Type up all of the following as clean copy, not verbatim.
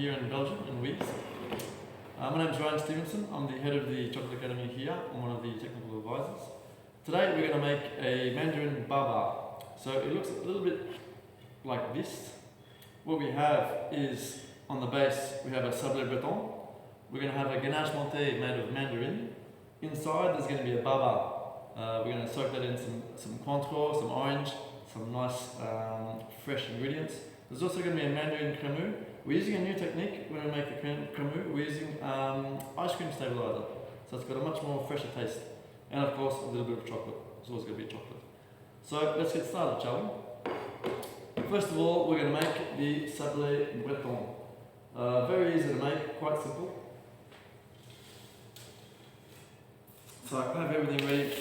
here in Belgium, in Weeks. My name is Stevenson. I'm the head of the Chocolate Academy here. I'm one of the technical advisors. Today we're going to make a Mandarin baba. So it looks a little bit like this. What we have is, on the base, we have a sable breton. We're going to have a ganache montée made of Mandarin. Inside there's going to be a baba. We're going to soak that in some Cointreau, some orange, some nice fresh ingredients. There's also going to be a Mandarin cremo. We're using a new technique when we make the cremo. We're using ice cream stabilizer. So it's got a much more fresher taste. And of course, a little bit of chocolate. It's always going to be chocolate. So let's get started, shall we? First of all, we're going to make the sable breton. Very easy to make, quite simple. So I have everything ready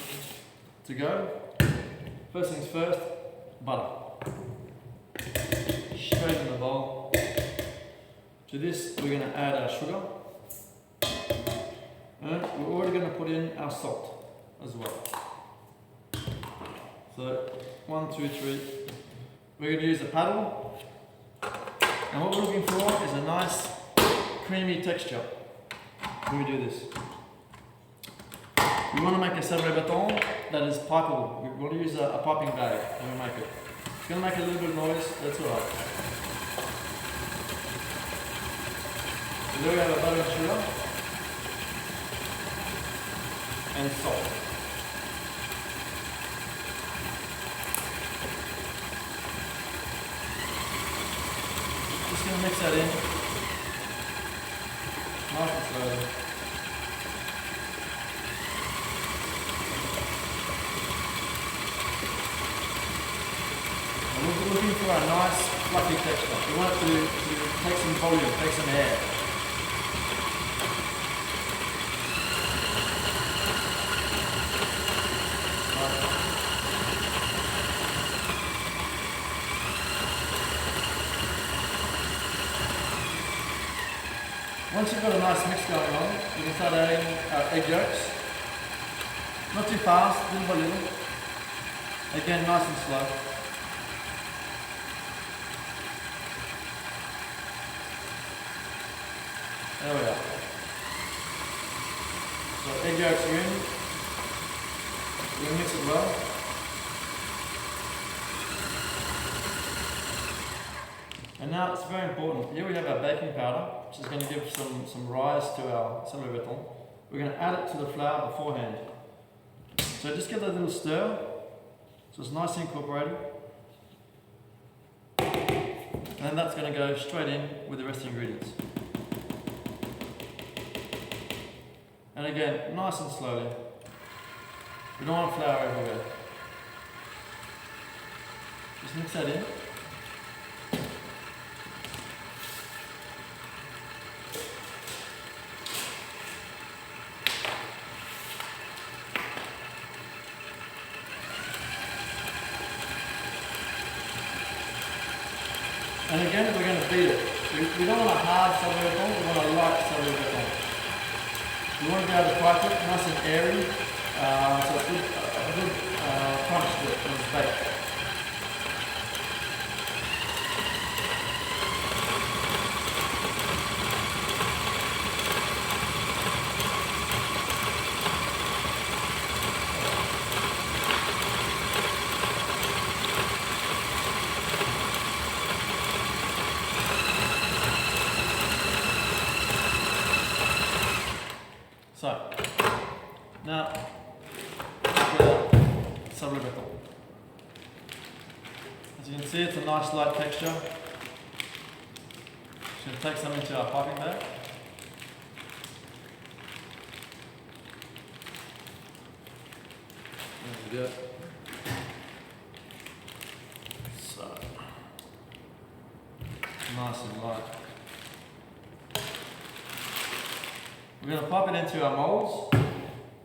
to go. First things first, butter. Straight in the bowl. To this, we're going to add our sugar. And we're already going to put in our salt as well. So, 1, 2, 3. We're going to use a paddle. And what we're looking for is a nice creamy texture when we do this. We want to make a sable breton that is pipeable. We want to use a piping bag when we make it. It's going to make a little bit of noise, that's alright. So there we have our butter and sugar. And salt. Just going to mix that in. Nice and slowly. We're looking for a nice fluffy texture. We want it to take some volume, take some air. Once you've got a nice mix going on, you can start adding egg yolks. Not too fast, little by little. Again, nice and slow. There we are. So egg yolks are in. We're going to mix it well. And now it's very important. Here we have our baking powder, which is going to give some rise to our sable breton. We're going to add it to the flour beforehand. So just give that a little stir, so it's nicely incorporated. And then that's going to go straight in with the rest of the ingredients. And again, nice and slowly. We don't want flour everywhere. Just mix that in. And again, we're going to beat it. We don't want a hard sable breton, we want a light sable breton. We want to be able to pipe it nice and airy, so it's a good crunch to it when it's baked. So, now, sable breton. As you can see, it's a nice light texture. Just going to take some into our piping bag. There we go. So, nice and light. We're going to pop it into our molds.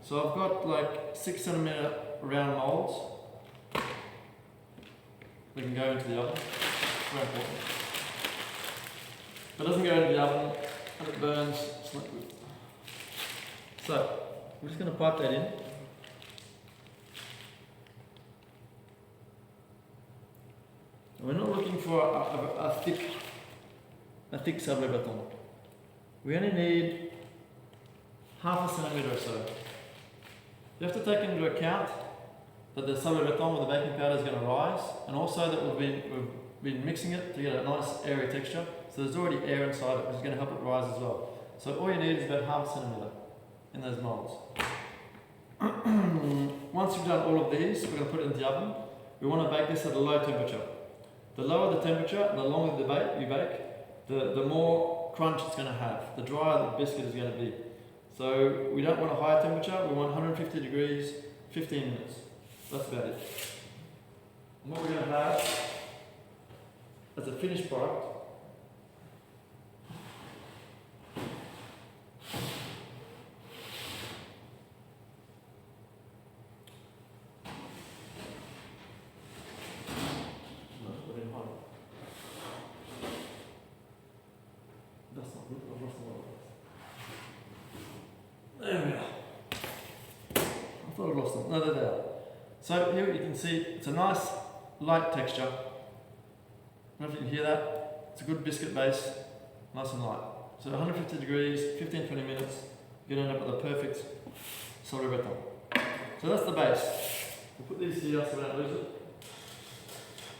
So I've got like 6 centimeter round molds. They can go into the oven. It's very important. If it doesn't go into the oven and it burns, it's not good. So we're just going to pipe that in. And we're not looking for a thick a thick sable baton. We only need half a centimetre or so. You have to take into account that the sable baton with the baking powder is going to rise, and also that we've been mixing it to get a nice airy texture. So there's already air inside it, which is going to help it rise as well. So all you need is about half a centimetre in those moulds. Once you've done all of these, we're going to put it in the oven. We want to bake this at a low temperature. The lower the temperature, the longer you bake, the more crunch it's going to have, the drier the biscuit is going to be. So we don't want a higher temperature, we want 150 degrees, 15 minutes. That's about it. And what we're going to have as a finished product there we are. I thought I lost them. No, they're there. So here you can see it's a nice light texture. I don't know if you can hear that. It's a good biscuit base, nice and light. So 150 degrees, 15-20 minutes, you're going to end up with a perfect sable baton. So that's the base. We'll put these here so we don't lose it.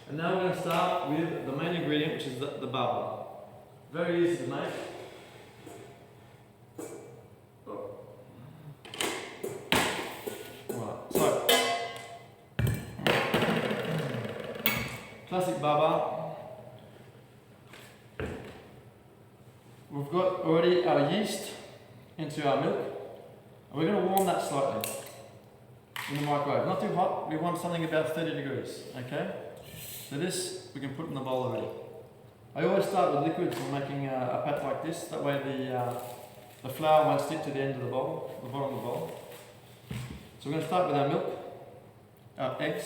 And now we're going to start with the main ingredient, which is the baba. Very easy to make. Classic baba. We've got already our yeast into our milk, and we're going to warm that slightly in the microwave. Not too hot, we want something about 30 degrees, okay? So this we can put in the bowl already. I always start with liquids when making a pat like this, that way the flour won't stick to the end of the bowl, the bottom of the bowl. So we're going to start with our milk, our eggs.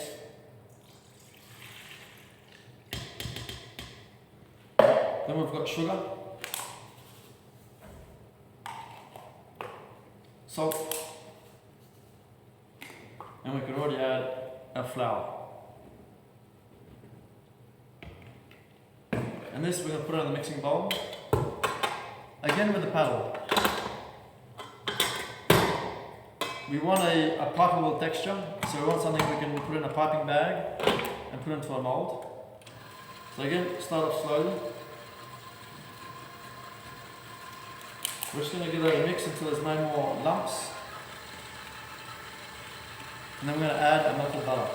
Then we've got sugar, salt, and we can already add our flour. And this we're going to put it in the mixing bowl, again with the paddle. We want a pipable texture, so we want something we can put in a piping bag and put into a mould. So again, start off slowly. We're just going to give it a mix until there's no more lumps. And then we're going to add a melted butter.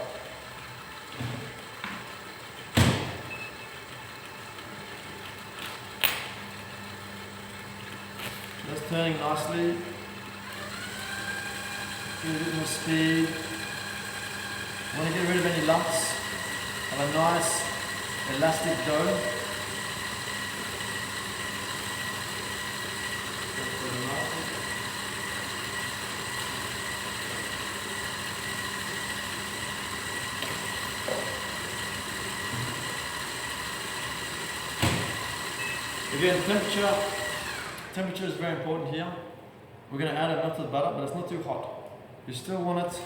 That's turning nicely. Give it a bit more speed. I want to get rid of any lumps. Have a nice elastic dough. Again, temperature is very important here. We're going to add a melted butter, but it's not too hot. You still want it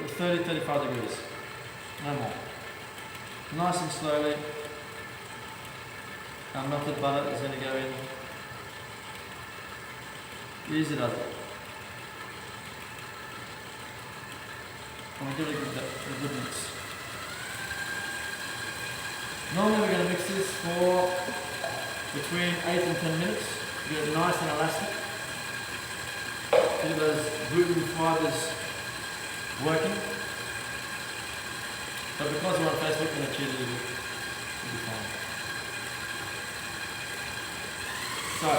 at 30-35 degrees, no more. Nice and slowly, our melted butter is going to go in. Easy does it. And we'll give it a good mix. Normally we're going to mix this for between 8 and 10 minutes to get it nice and elastic. Get those gluten fibres working. But because we're on Facebook, we're going to cheat a little bit. It'll be fine. So,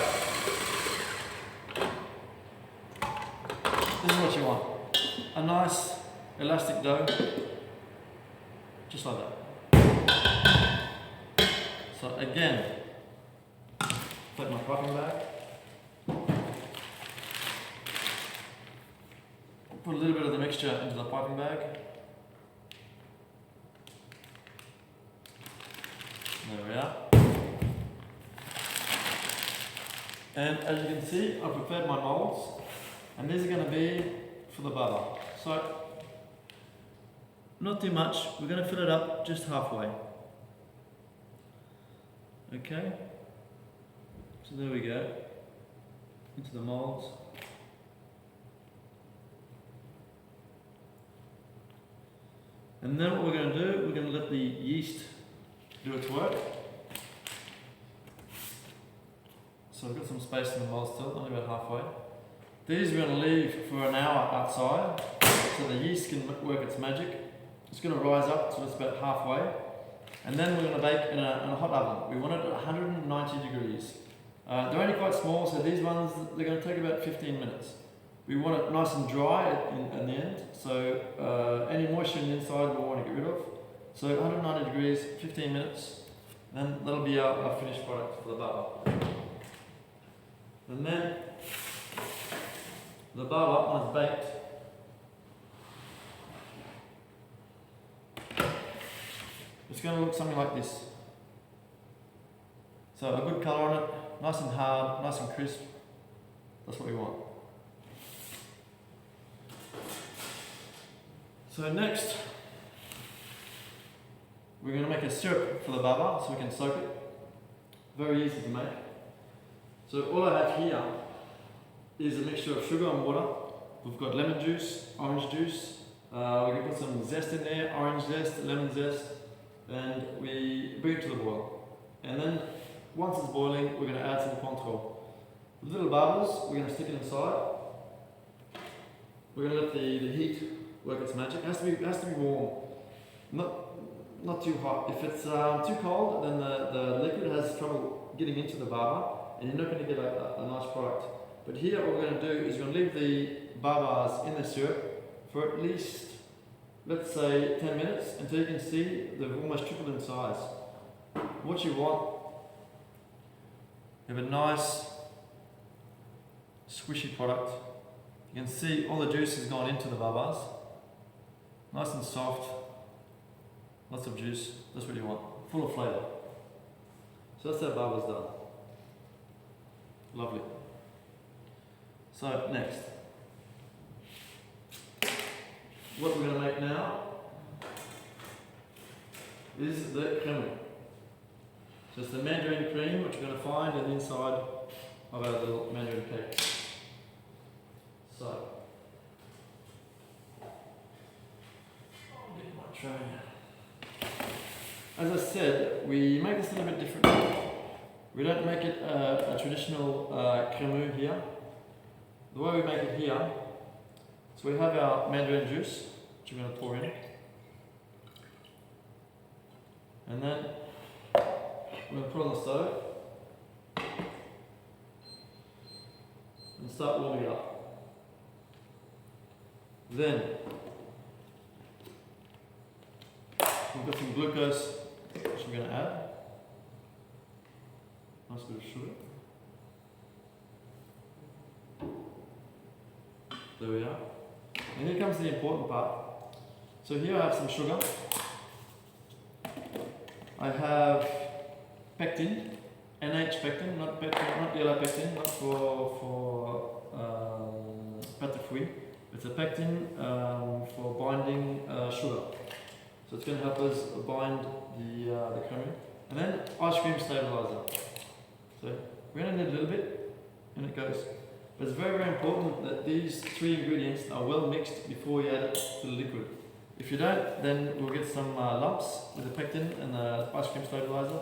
this is what you want. A nice elastic dough. Just like that. So again, put my piping bag. Put a little bit of the mixture into the piping bag. There we are. And as you can see, I've prepared my moulds, and these are going to be for the butter. So, not too much, we're going to fill it up just halfway. Okay? So there we go, into the moulds. And then what we're going to do, we're going to let the yeast do its work. So I've got some space in the mould still, only about halfway. These we're going to leave for an hour outside so the yeast can work its magic. It's going to rise up so it's about halfway. And then we're going to bake in a hot oven. We want it at 190 degrees. They're only quite small, so these ones, they're going to take about 15 minutes. We want it nice and dry at the end, so any moisture in the inside we want to get rid of. So 190 degrees, 15 minutes, then that'll be our finished product for the baba. And then the baba, when it's baked, it's going to look something like this. So a good colour on it, nice and hard, nice and crisp. That's what we want. So next, we're going to make a syrup for the baba so we can soak it. Very easy to make. So all I have here is a mixture of sugar and water. We've got lemon juice, orange juice. We can put some zest in there, orange zest, lemon zest, and we bring it to the boil. And then once it's boiling, we're going to add some Cointreau. The little babas, we're going to stick it inside. We're going to let the heat work its magic. It has to be warm, not too hot. If it's too cold, then the liquid has trouble getting into the baba, and you're not going to get a nice product. But here, what we're going to do is we're going to leave the babas in the syrup for at least, let's say, 10 minutes until you can see they've almost tripled in size. What you want, you have a nice, squishy product. You can see all the juice has gone into the babas. Nice and soft, lots of juice, that's what you want, full of flavour. So that's how baba's done. Lovely. So next, what we're going to make now is the cremo. So it's the Mandarin cream which you're going to find on the inside of our little Mandarin cake. So, as I said, we make this a little bit different. We don't make it a traditional cremo here. The way we make it here, so we have our Mandarin juice, which we're going to pour in. And then we're going to put it on the stove and start warming it up. Then we've got some glucose, which we're going to add. Nice bit of sugar. There we are. And here comes the important part. So here I have some sugar. I have pectin, NH pectin, not yellow pectin, not for pâte de fruits. It's a pectin for binding sugar. So it's going to help us bind the creme. And then ice cream stabilizer. So we're going to need a little bit, and it goes. But it's very, very important that these three ingredients are well mixed before you add it to the liquid. If you don't, then we'll get some lumps with the pectin and the ice cream stabilizer,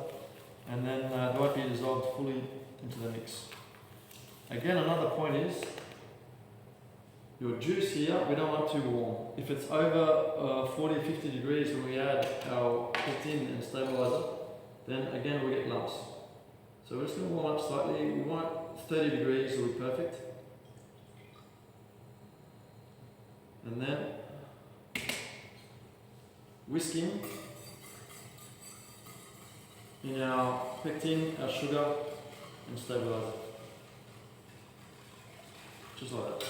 and then they won't be dissolved fully into the mix. Again, another point is, your juice here, we don't want too warm. If it's over 40-50 degrees when we add our pectin and stabilizer, then again we'll get lumps. So we're just going to warm up slightly. We want 30 degrees will be perfect. And then whisking in our pectin, our sugar and stabilizer. Just like that.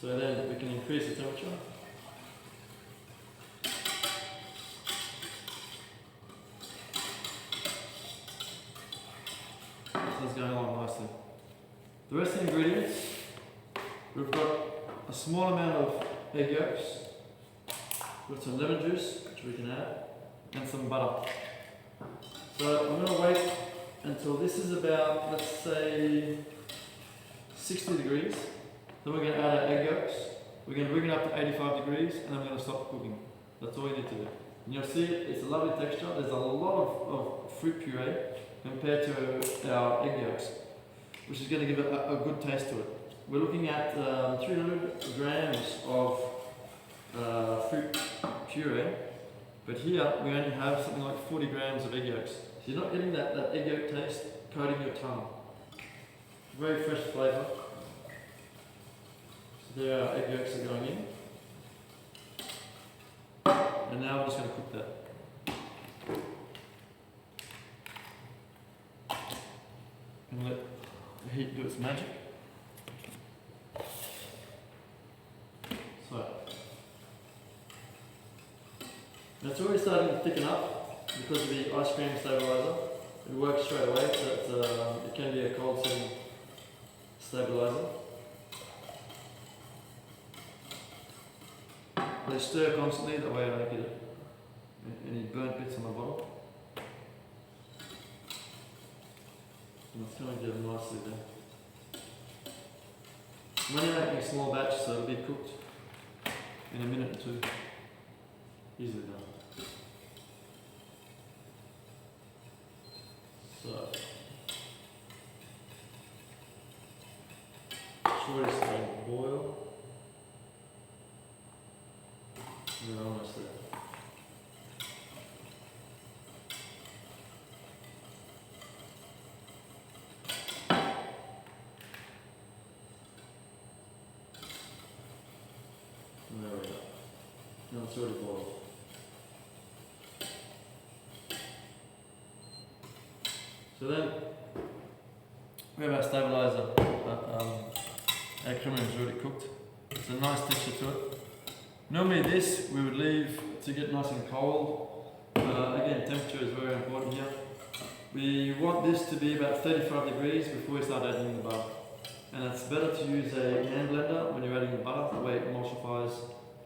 So then we can increase the temperature. That's going along nicely. The rest of the ingredients, we've got a small amount of egg yolks, we've got some lemon juice, which we can add, and some butter. So I'm going to wait until this is about, let's say, 60 degrees. Then we're going to add our egg yolks. We're going to bring it up to 85 degrees and then we're going to stop cooking. That's all you need to do. And you'll see it's a lovely texture. There's a lot of fruit puree compared to our egg yolks, which is going to give it a good taste to it. We're looking at 300 grams of fruit puree, but here we only have something like 40 grams of egg yolks. So you're not getting that egg yolk taste coating your tongue. Very fresh flavour. So there our egg yolks are going in. And now we're just going to cook that. And let the heat do its magic. So, it's already starting to thicken up because of the ice cream stabilizer. It works straight away, so it can be a cold setting stabilizer. They stir constantly, that way I don't get any burnt bits on the bottle. And it's going to get nicely there. I'm only making a small batch, so it'll be cooked in a minute or two. Easily done. So, it's already starting to boil. We're almost there. And there we go. Now it's already boiled. So then we have our stabilizer. Our cremo is already cooked. It's a nice texture to it. Normally this we would leave to get nice and cold. Again, temperature is very important here. We want this to be about 35 degrees before we start adding the butter. And it's better to use a hand blender when you're adding the butter, that way it emulsifies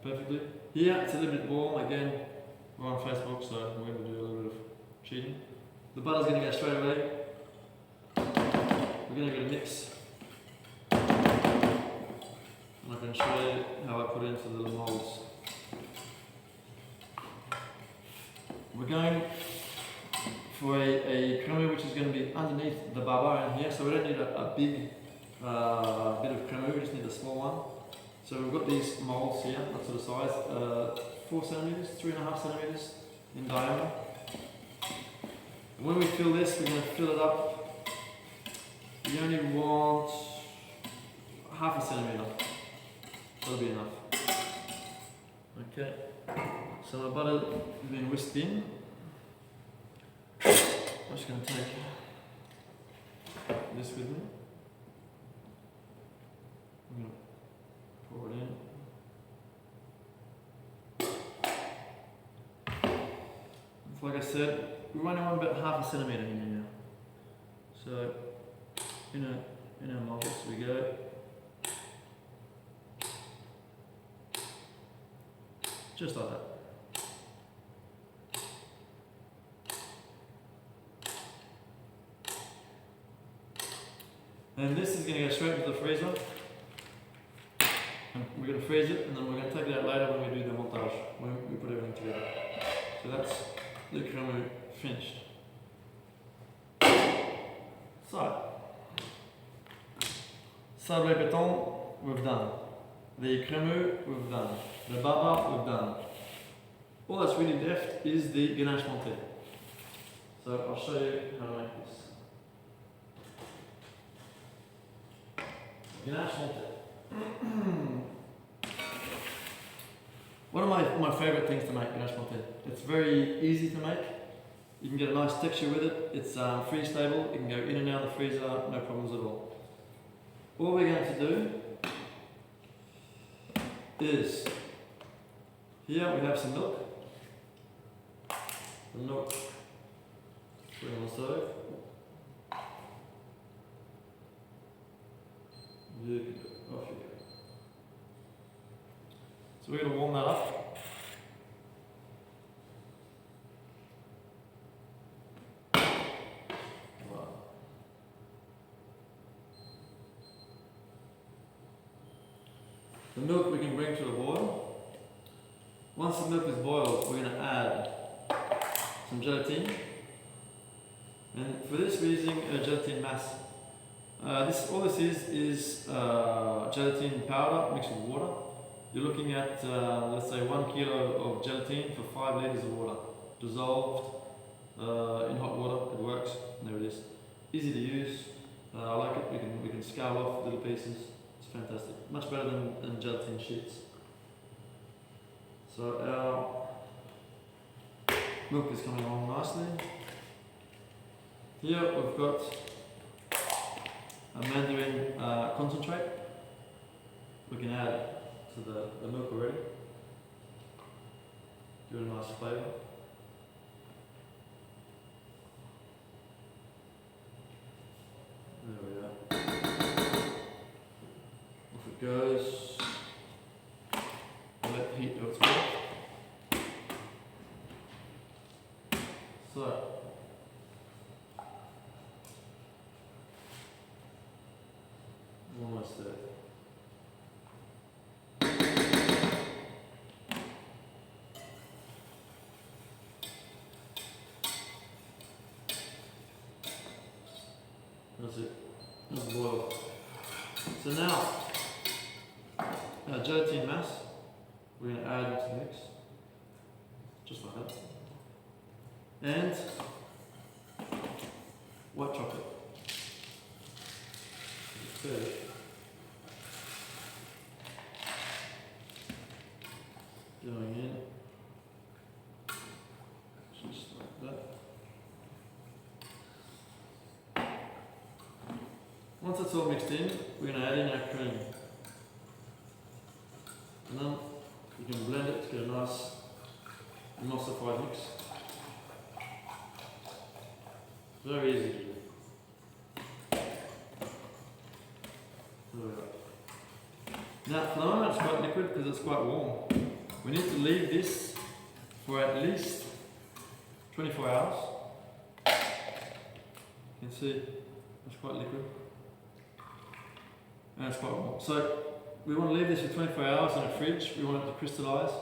perfectly. Here it's a little bit warm. Again, we're on Facebook, so we're going to do a little bit of cheating. The butter's going to go straight away. We're going to get a mix. And I can show you how I put it into the little molds. We're going for a cremo which is going to be underneath the baba in here, so we don't need a big bit of cremo, we just need a small one. So we've got these molds here, that sort of size, 4 centimeters, 3.5 centimeters in diameter. And when we fill this, we're going to fill it up. You only want 0.5 centimeter. That'll be enough. Okay, so my butter has been whisked in. I'm just going to take this with me. I'm going to pour it in. It's like I said, we only want about 0.5 centimeter in here now. So in our molds we go. Just like that. And this is going to go straight into the freezer. And we're going to freeze it, and then we're going to take it out later when we do the montage, when we put everything together. So that's the cremo finished. So, sable béton, we've done. The cremo, we've done. The baba, we've done. All that's really left is the ganache montée. So I'll show you how to make this. Ganache montée. One of my favourite things to make, ganache montée. It's very easy to make. You can get a nice texture with it. It's free stable. You can go in and out of the freezer, no problems at all. All we're going to do is, here we have some milk. The milk, put it on the stove. Off you go. So we're going to warm that up. The milk we can bring to a boil. Once the milk is boiled, we're going to add some gelatin. And for this we're using a gelatin mass. All this is gelatin powder mixed with water. You're looking at, let's say, 1 kilo of gelatin for 5 liters of water. Dissolved in hot water, it works. There it is. Easy to use. I like it. We can scale off little pieces. It's fantastic. Much better than gelatin sheets. So our milk is coming along nicely. Here we've got a Mandarin concentrate. We can add to the milk already. Give it a nice flavour. There we are. Off it goes. Let the heat do its work. So, almost there. That's it. That's boiled. So now, our gelatin mass, we're going to add into the mix, just like that. And white chocolate. Okay. Going in, just like that. Once it's all mixed in, we're going to add in our cream. And then you can blend it to get a nice emulsified mix. Very easy to do. There we go. Now for the moment it's quite liquid because it's quite warm. We need to leave this for at least 24 hours. You can see it's quite liquid. And it's quite warm. So we want to leave this for 24 hours in a fridge. We want it to crystallise.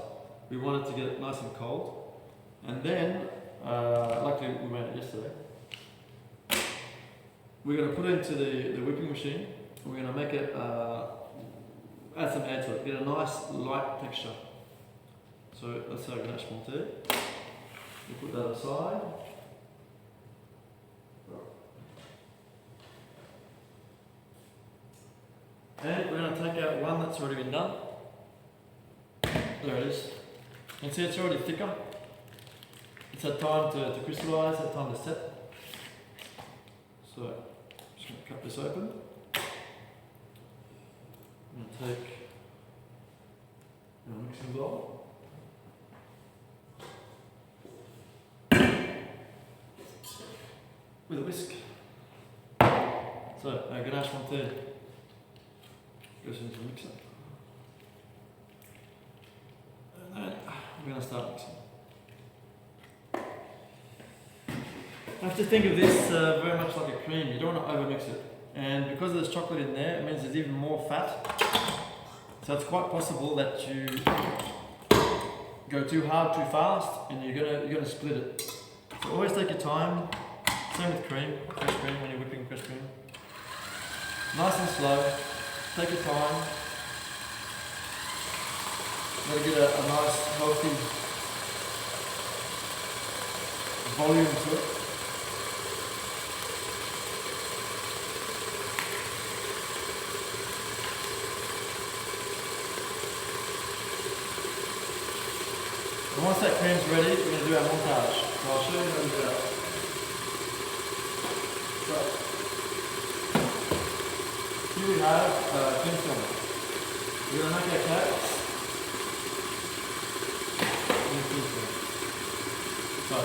We want it to get nice and cold. And then, luckily we made it yesterday, we're going to put it into the whipping machine. We're going to make it, add some air to it, get a nice light texture. So that's our ganache monté. We put that aside. And we're going to take out one that's already been done. There it is. You can see it's already thicker. It's had time to crystallise, had time to set. So, just going to cut this open. I'm going to take our mixing bowl. With a whisk. So, our ganache monté goes into the mixer. And then we're going to start mixing. I have to think of this very much like a cream. You don't want to overmix it. And because there's chocolate in there, it means there's even more fat. So it's quite possible that you go too hard, too fast, and you're gonna split it. So always take your time. Same with cream, fresh cream, when you're whipping fresh cream. Nice and slow. Take your time. Gotta get a nice, healthy volume to it. And once that cream's ready, we're going to do our montage. So I'll show you how to do that. So, here we have thin film. We're going to make our cakes in thin film. So,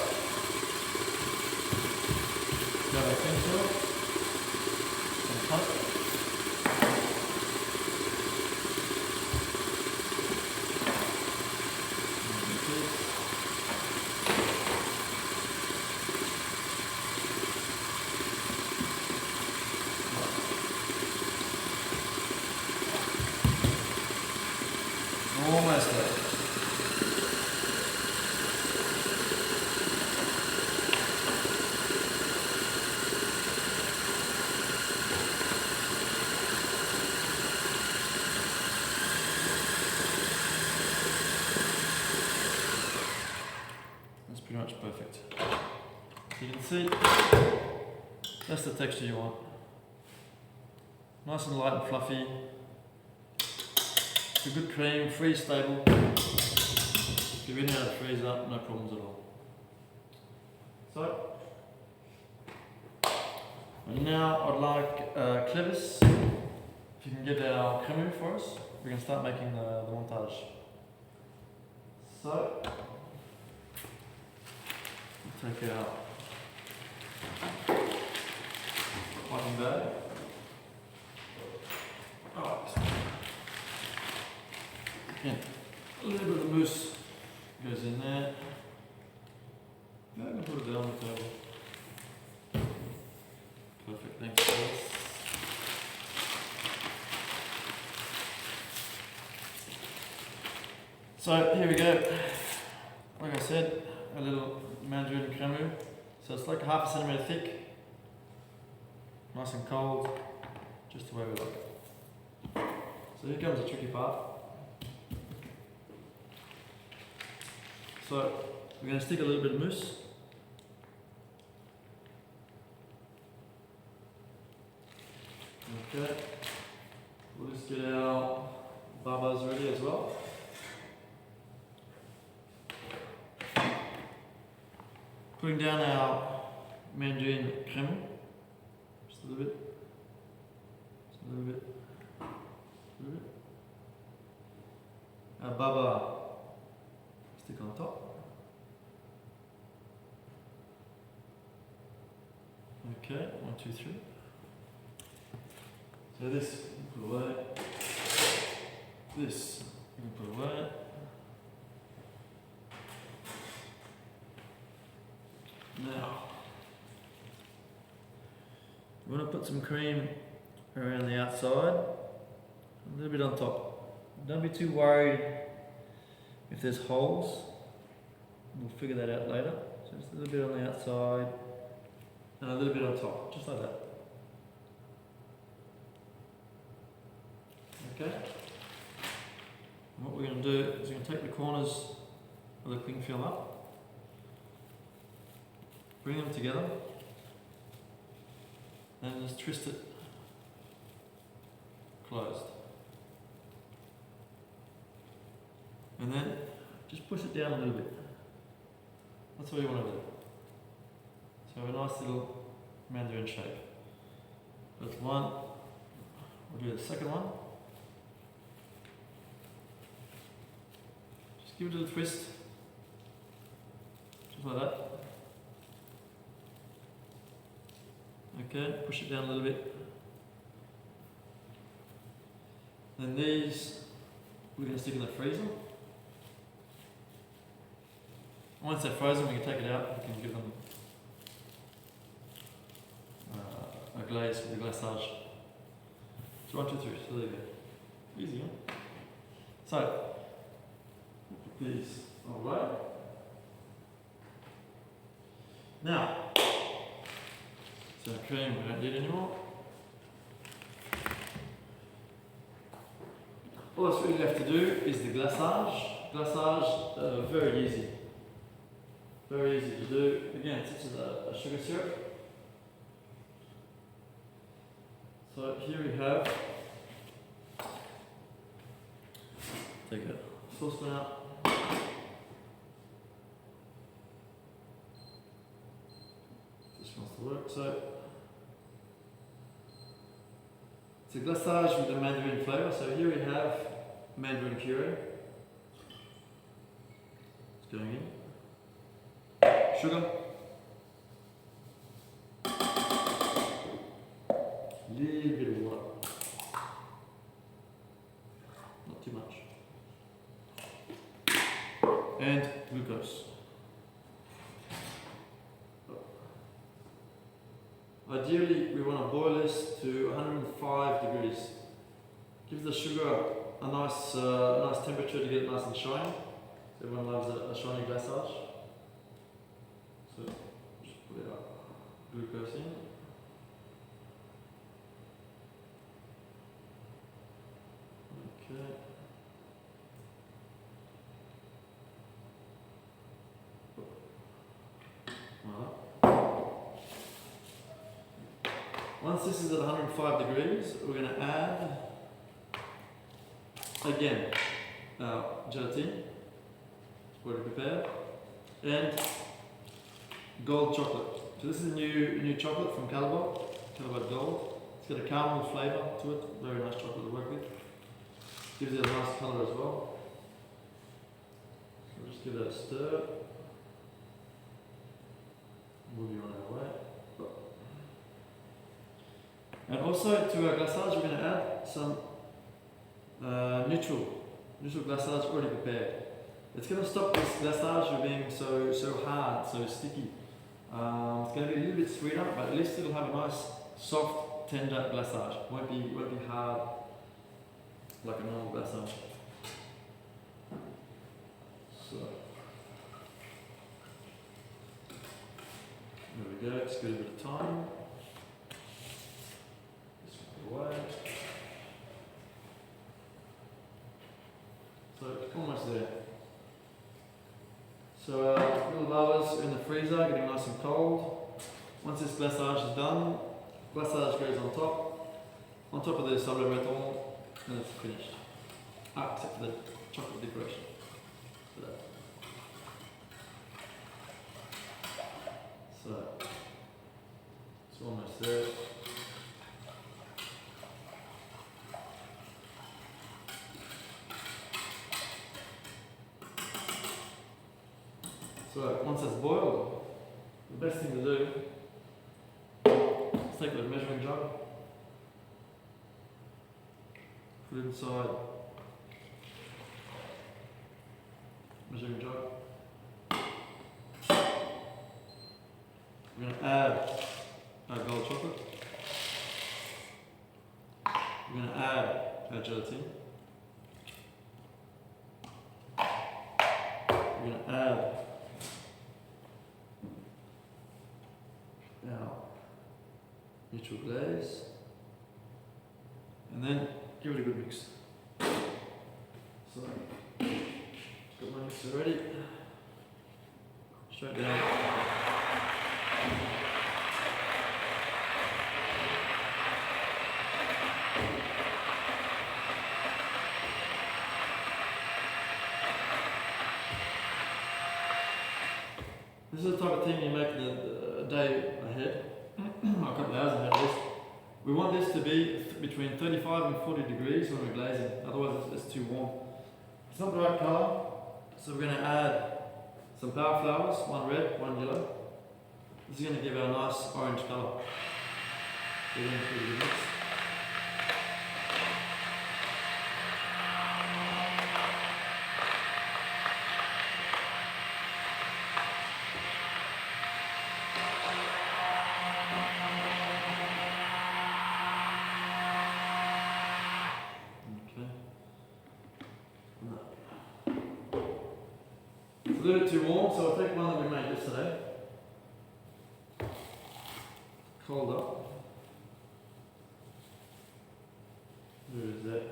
we have our thin film, some coke. Perfect. So you can see, that's the texture you want. Nice and light and fluffy. It's a good cream, freeze stable. If you're in out of the freezer, no problems at all. So, and now I'd like Clevis, if you can get our cremo for us, we can start making the montage. So, we'll take our piping bag. Alright. Again, a little bit of the mousse goes in there. I'm going to put it down on the table. Perfect, thanks guys. So here we go. Like I said, a little Mandarin cremo. So it's like 1/2 centimetre thick. Nice and cold, just the way we like it. So here comes the tricky part. So we're going to stick a little bit of mousse. Okay, we'll just get our babas ready as well. Putting down our Mandarin creme, just a little bit, just a little bit, a little bit. Our baba stick on top. Okay, 1, 2, 3. So this you can put away. This you can put away. Now, we want to put some cream around the outside, a little bit on top. Don't be too worried if there's holes. We'll figure that out later. So just a little bit on the outside and a little bit on top, just like that. Okay. And what we're going to do is we're going to take the corners of the cling film up, bring them together, and just twist it closed. And then just push it down a little bit. That's what you want to do. So a nice little Mandarin shape. That's one. We'll do the second one. Just give it a little twist. Just like that. Okay, push it down a little bit. Then these we're going to stick in the freezer. Once they're frozen, we can take it out. We can give them a glaze with a glaçage. So 1, 2, 3. So there you go. Easy, huh? So we'll put these away. Now, so cream we don't need anymore. All that's really left to do is the glaçage. Glaçage, very easy. Very easy to do. Again, it's just a sugar syrup. So here we have, take a saucepan out. This wants to work. So it's a glaçage with the Mandarin flavour. So here we have Mandarin puree. It's going in. Sugar, little bit of water, not too much, and glucose. Ideally, we want to boil this to 105 degrees. Give the sugar a nice temperature to get it nice and shiny. So everyone loves a shiny glaçage. So just put our glucose in. Okay. Once this is at 105 degrees, we're going to add again our gelatine, already prepared, and gold chocolate. So this is a new chocolate from Callebaut Gold. It's got a caramel flavour to it, very nice chocolate to work with. Gives it a nice colour as well. So we'll just give that a stir. Move you on our way. And also to our glaçage, we're going to add some neutral glaçage already prepared. It's going to stop this glaçage from being so hard, so sticky. It's going to be a little bit sweeter, but at least it'll have a nice, soft, tender glaçage. Won't be hard like a normal glaçage. So there we go. Just give it a bit of time. This one away. So it's almost there. So little bubbles in the freezer, getting nice and cold. Once this glaçage is done, glaçage goes on top of the sable breton, and it's finished. Except for the chocolate decoration. So it's almost there. So once it's boiled, the best thing to do is take the measuring jug, put it inside measuring jug. We're going to add our gold chocolate. We're going to add our gelatine. We're going to add our neutral glaze, and then give it a good mix. So, got my mixer ready. Straight down. This is the type of thing you make the day ahead, a couple of hours ahead at least. We want this to be between 35 and 40 degrees when we're glazing, otherwise it's too warm. It's not the right colour, so we're going to add some power flowers, one red, one yellow. This is going to give our nice orange colour. So we're going to put a good mix. It's a little bit too warm, so I'll take one that we made yesterday. Cold up. Where is that?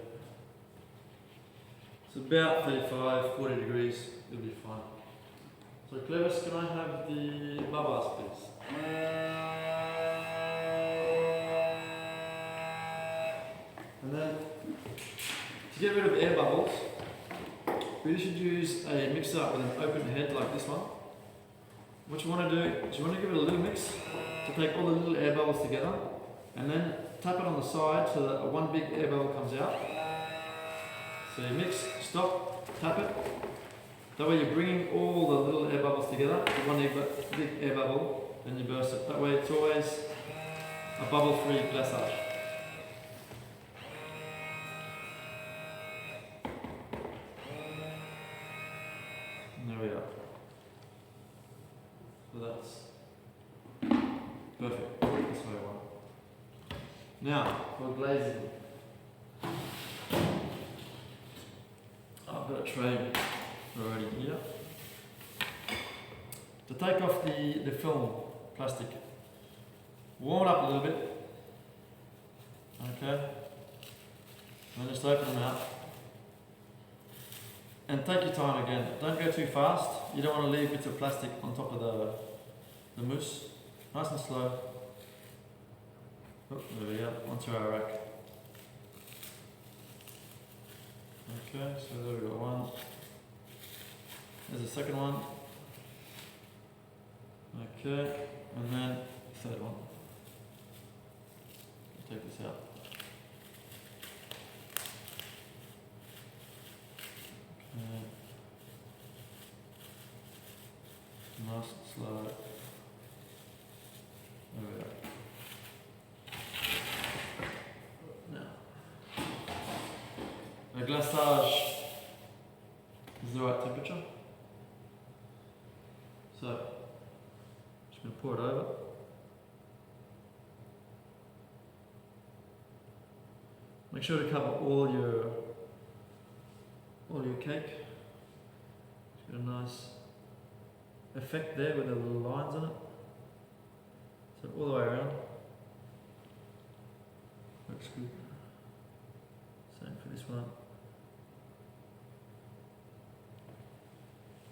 It's about 35, 40 degrees, it'll be fine. So Clevis, can I have the babas, please? And then, to get rid of air bubbles, we should use a mixer with an open head like this one. What you want to do is you want to give it a little mix to take all the little air bubbles together, and then tap it on the side so that one big air bubble comes out. So you mix, stop, tap it. That way you're bringing all the little air bubbles together to one big air bubble, then you burst it. That way it's always a bubble-free glaçage. There we are. So that's perfect. That's what I want. Now, for glazing. I've got a tray already here. To take off the film plastic, warm it up a little bit. Okay. And just open them out. And take your time again. Don't go too fast. You don't want to leave bits of plastic on top of the mousse. Nice and slow. Oh, there we go, onto our rack. Okay, so there we go, one. There's the second one. Okay, and then the third one. Take this out. Okay. Nice and slow. There we go. Now, the glaçage is the right temperature. So, just going to pour it over. Make sure to cover all your cake. It's got a nice effect there with the little lines on it. So all the way around. Looks good. Same for this one.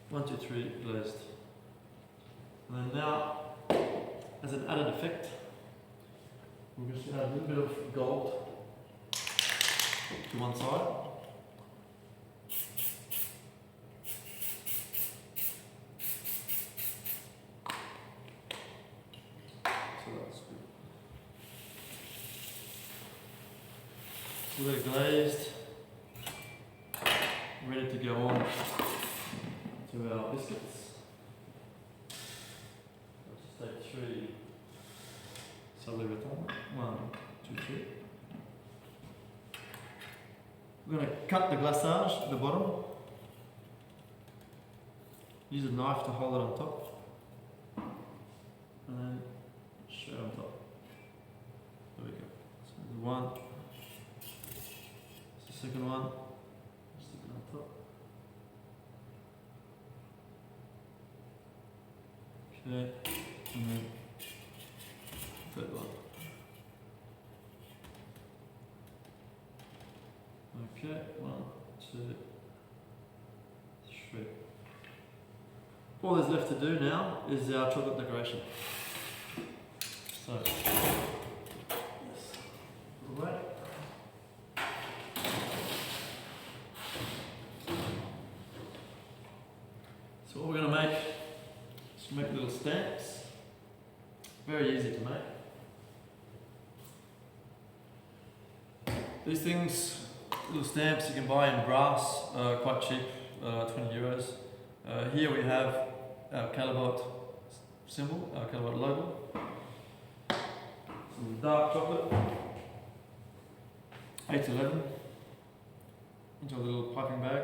1, 2, 3 glazed. And then now, as an added effect, we're going to add a little bit of gold to one side. So that's good. So they're glazed, ready to go on to our biscuits. Let's just take 3 sable. 1, 2, 3. We're going to cut the glaçage at the bottom. Use a knife to hold it on top. And then straight on top. There we go. So there's one. There's the second one. Stick it on top. Okay. And then third one. Okay, 1, 2, 3. All there's left to do now is our chocolate decoration. So, right. So what we're going to make is make little stamps. Very easy to make. These things, little stamps you can buy in brass, quite cheap, 20 euros. Here we have our Callebaut symbol, our Callebaut logo. Some dark chocolate, 8 to 11, into a little piping bag,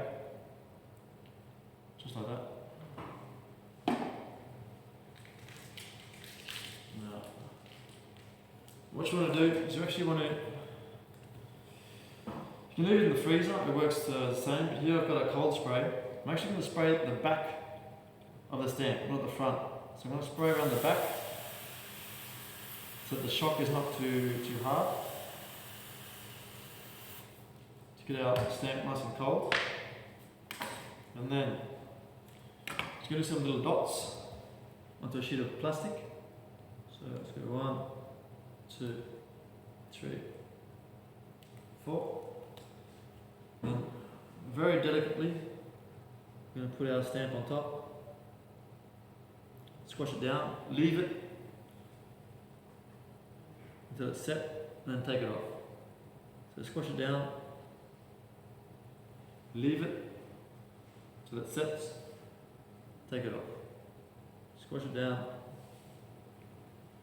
just like that. Now, what you want to do is you actually want to, you can leave it in the freezer, it works the same, but here I've got a cold spray. I'm actually going to spray the back of the stamp, not the front. So I'm going to spray around the back so that the shock is not too hard. To get our stamp nice and cold. And then just going to do some little dots onto a sheet of plastic. So let's go 1, 2, 3, 4. And very delicately, we're going to put our stamp on top. Squash it down, leave it until it's set, and then take it off. So squash it down, leave it until it sets, take it off. Squash it down,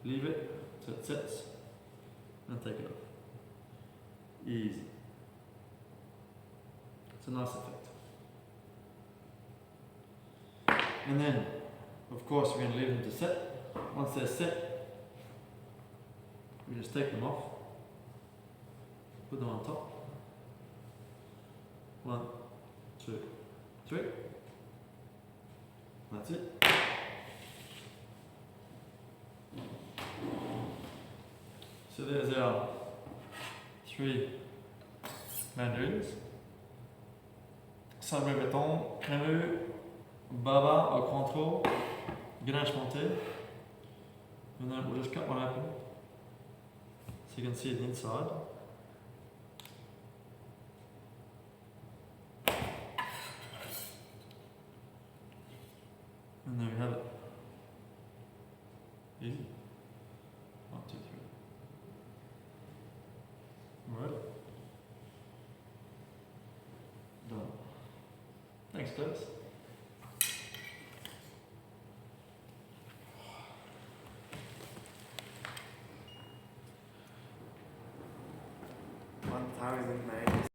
leave it until it sets, and take it off. Easy. It's a nice effect. And then, of course, we're going to leave them to set. Once they're set, we just take them off, put them on top. 1, 2, 3. That's it. So there's our 3 mandarins. Sable béton, crémeux, baba au Cointreau, ganache montée. And then we'll just cut one open. So you can see the inside. And there we have it. Easy. 1, 2, 3. Alright. Done. Thanks, Clevis. One time we made